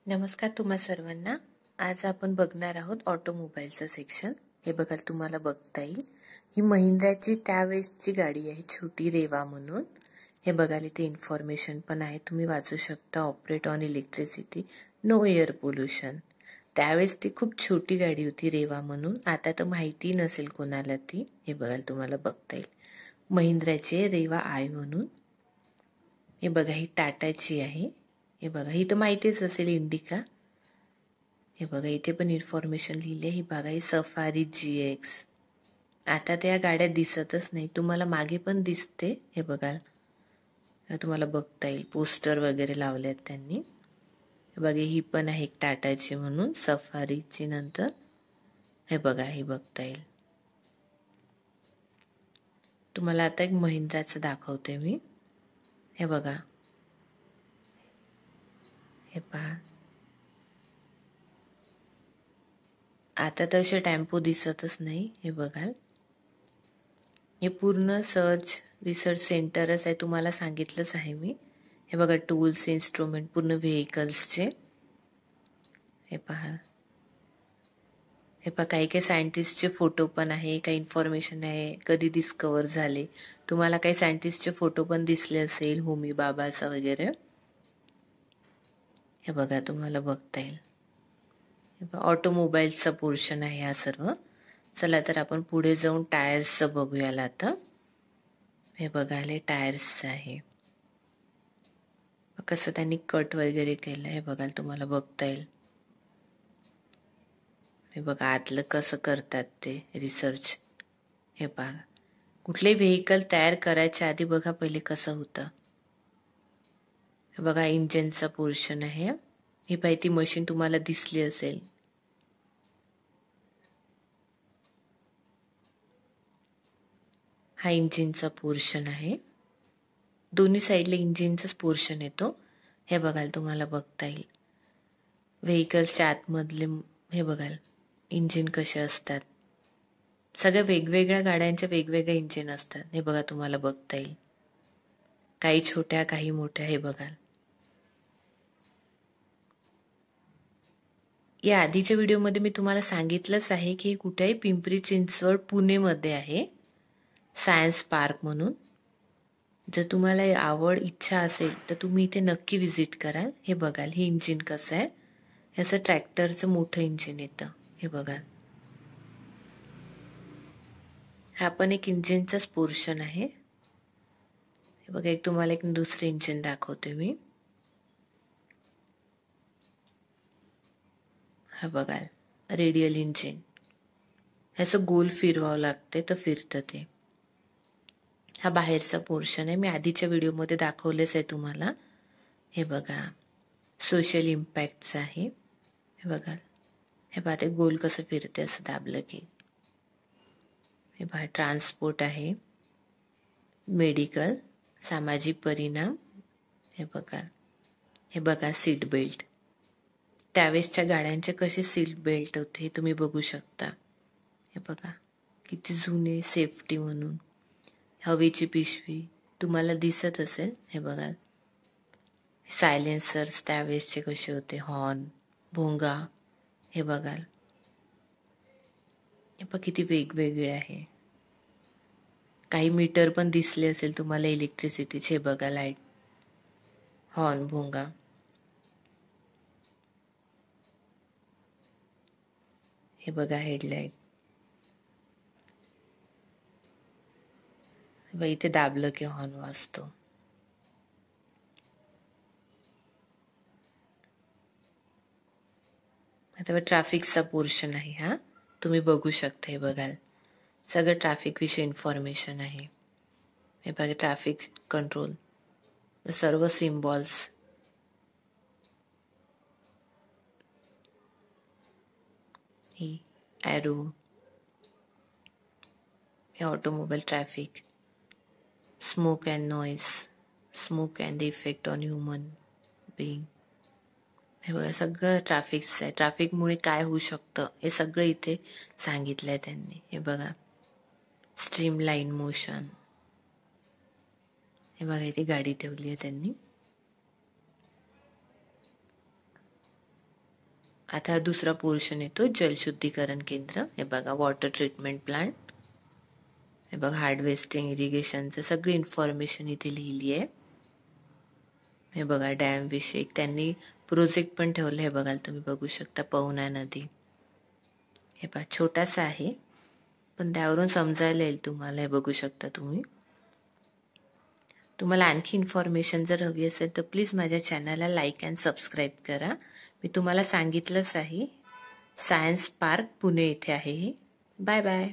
नमस्कार तुम्हा सर्वांना. आज आपण बघणार आहोत ऑटोमोबाईलचं सेक्शन. हे बघा, तुम्हाला बघता येईल ही महिंद्राची त्यावेळेसची गाडी आहे, छोटी रेवा म्हणून. हे बघा, इथे इन्फॉर्मेशन पण आहे, तुम्ही वाचू शकता. Operate on electricity, no air pollution. त्यावेळेस ती खूप छोटी गाडी होती रेवा म्हणून. आता तर माहिती नसेल कोणाला ती. हे बघा, तुम्हाला बघता येईल महिंद्राची रेवा आय म्हणून. हे बघा, ही टाटाची आहे. हे बघा, ही तर माहितीच असेल, इंडिका. हे बघा, इथे पण इन्फॉर्मेशन लिहिली. ही बघा, ही सफारी GX. आता त्या गाड्या दिसतच नाही, तुम्हाला मागे पण दिसते. हे बघा, तुम्हाला बघता येईल, पोस्टर वगैरे लावले आहेत त्यांनी. हे बघा, ही पण आहे एक टाटाची म्हणून, सफारीची नंतर. हे बघा, ही बघता येईल. तुम्हाला आता एक महिंद्राचं दाखवते मी. हे बघा, हे पहा, आता तर असे टेम्पो दिसतच नाही. हे बघाल, हे पूर्ण सर्च रिसर्च सेंटरच आहे, तुम्हाला सांगितलंच आहे मी. हे बघा, टूल्स, इन्स्ट्रुमेंट, पूर्ण व्हेकल्सचे. हे पहा, हे पहा, काही काही सायंटिस्टचे फोटो पण आहे, काही इन्फॉर्मेशन आहे, कधी डिस्कवर झाले. तुम्हाला काही सायंटिस्टचे फोटो पण दिसले असेल, होमी बाबाचा वगैरे. हे बघा, तुम्हाला बघता येईल. हे बघा, ऑटोमोबाईलचा पोर्शन आहे हा सर्व. चला तर आपण पुढे जाऊन टायर्सचं बघूयाला आता. हे बघायला टायर्स आहे, कसं त्यांनी कट वगैरे केलं. हे बघाल, तुम्हाला बघता येईल. हे बघा, आतलं कसं करतात ते रिसर्च. हे बघा, कुठलेही व्हेकल तयार करायच्या आधी बघा पहिले कसं होतं. हे बघा, इंजिनचा पोर्शन आहे. ही पाहिजे ती मशीन तुम्हाला दिसली असेल. हा इंजिनचा पोर्शन आहे, दोन्ही साईडला इंजिनचाच पोर्शन येतो. हे बघाल, तुम्हाला बघता येईल. व्हेकल्सच्या आतमधले हे बघाल इंजिन कसे असतात. सगळ्या वेगवेगळ्या गाड्यांच्या वेगवेगळे इंजिन असतात. हे बघा, तुम्हाला बघता येईल, काही छोट्या काही मोठ्या. हे बघाल, या आधीच्या व्हिडिओमध्ये मी तुम्हाला सांगितलंच आहे की कुठेही पिंपरी चिंचवड पुणेमध्ये आहे, सायन्स पार्क म्हणून. जर तुम्हाला आवड इच्छा असेल तर तुम्ही इथे नक्की विजिट कराल. हे बघाल, हे इंजिन कसं आहे. हे असं ट्रॅक्टरचं मोठं इंजिन येतं. हे बघाल, हा पण एक इंजिनचाच पोर्शन आहे. हे बघा, एक तुम्हाला एक दुसरे इंजिन दाखवते मी. हा बघाल, रेडियल इंजिन. ह्याचं गोल फिरवावं लागते तर फिरतं ते. हा बाहेरचा पोर्शन आहे, मी आधीच्या व्हिडिओमध्ये दाखवलेच आहे तुम्हाला. हे बघा, सोशल इम्पॅक्टचं आहे. हे बघा, हे बघा, ते गोल कसं फिरते असं दाबलं की. हे बघा, ट्रान्सपोर्ट आहे, मेडिकल, सामाजिक परिणाम. हे बघा, हे बघा, सीट बेल्ट. त्यावेळेसच्या गाड्यांचे कसे सीट बेल्ट होते हे तुम्ही बघू शकता. हे बघा, किती जुने, सेफ्टी म्हणून. हवेची पिशवी तुम्हाला दिसत असेल. हे बघा, सायलेन्सर्स त्यावेळेसचे कसे होते, हॉर्न, भोंगा. हे बघाल, हे पण किती वेगवेगळे आहे. काही मीटर पण दिसले असेल तुम्हाला इलेक्ट्रिसिटीचे. हे बघा, लाईट, हॉर्न, भोंगा. हे बघा, हेडलाईट. इथे दाबलं की हॉर्न वाजतो. आता ट्रॅफिकचा पोर्शन आहे हा, तुम्ही बघू शकता. हे बघाल, सगळं ट्रॅफिक विषयी इन्फॉर्मेशन आहे. हे बघा, ट्रॅफिक कंट्रोल, सर्व सिम्बॉल्स. ही ॲरो, हे automobile traffic, smoke and noise, smoke and the effect on human being. हे बघा, सगळं ट्रॅफिकचं आहे. ट्रॅफिकमुळे काय होऊ शकतं हे सगळं इथे सांगितलं आहे त्यांनी. हे बघा, स्ट्रीमलाईन मोशन. हे बघा, इथे गाडी ठेवली आहे त्यांनी. आता दुसरा पोर्शन येतो जलशुद्धीकरण केंद्र. हे बघा वॉटर ट्रीटमेंट प्लांट. हे बघा हार्वेस्टिंग इरिगेशनचं सगळी इन्फॉर्मेशन इथे लिहिली आहे. हे बघा डॅम विषयी त्यांनी प्रोजेक्ट पण ठेवलं. हे बघा तुम्ही बघू शकता पवना नदी. हे पहा छोटासा आहे पण त्यावरून समजायला येईल तुम्हाला. हे बघू शकता तुम्ही. तुम्हाला आणखी इन्फॉर्मेशन जर हवी असेल तर प्लीज माझ्या चॅनलला लाईक अँड सबस्क्राईब करा. मी तुम्हाला सांगितलंच आहे सायन्स पार्क पुणे इथे आहे हे. Bye bye.